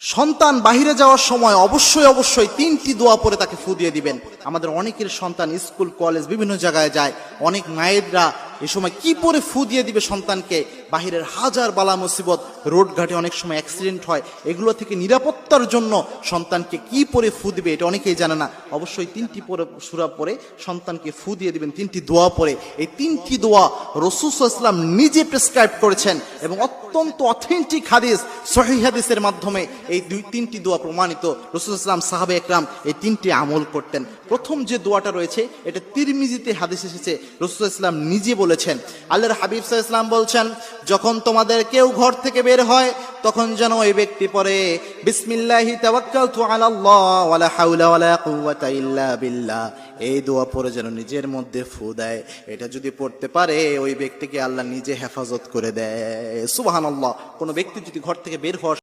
সন্তান বাহিরে যাওয়ার সময় অবশ্যই তিনটি দোয়া পরে তাকে ফু দিয়ে দিবেন। আমাদের অনেকের সন্তান স্কুল কলেজ বিভিন্ন জায়গায় যায়, অনেক মায়েরা এ সময় কি পরে ফু দিয়ে দিবে সন্তানকে? বাহিরের হাজার বালা মুসিবত, রোড ঘাটে অনেক সময় অ্যাক্সিডেন্ট হয়, এগুলো থেকে নিরাপত্তার জন্য সন্তানকে কি পরে ফু দিবে এটা অনেকেই জানে না। অবশ্যই তিনটি পরে সূরা পরে সন্তানকে ফু দিয়ে দিবেন, তিনটি দোয়া পরে। এই তিনটি দোয়া রাসূল সাল্লাল্লাহু আলাইহি ওয়াসাল্লাম নিজে প্রেসক্রাইব করেছেন এবং অত্যন্ত অথেন্টিক হাদিস, সহিহ হাদিসের মাধ্যমে এই তিনটি দোয়া প্রমাণিত। রাসূল সাল্লাল্লাহু আলাইহি ওয়াসাল্লাম, সাহাবা একরাম এই তিনটি আমল করতেন। প্রথম যে দোয়াটা রয়েছে এটা তিরমিজিতে হাদিস এসেছে, রাসূল সাল্লাল্লাহু আলাইহি ওয়াসাল্লাম নিজে বলেছেন। আল্লাহর হাবিব সাল্লাল্লাহু আলাইহি ওয়াসাল্লাম বলছেন, যখন তোমাদের কেউ ঘর থেকে বের হয় তখন যেন ওই ব্যক্তি পড়ে বিসমিল্লাহি তাওয়াক্কালতু আলাল্লাহ ওয়ালা হাওলা ওয়ালা কুওয়াতা ইল্লা বিল্লাহ। এই দোয়া পড়ে যেন নিজের মধ্যে ফু দেয়। এটা যদি পড়তে পারে ওই ব্যক্তিকে আল্লাহ নিজে হেফাজত করে দেয়। সুবহানাল্লাহ। কোনো ব্যক্তি যদি ঘর থেকে বের হওয়ার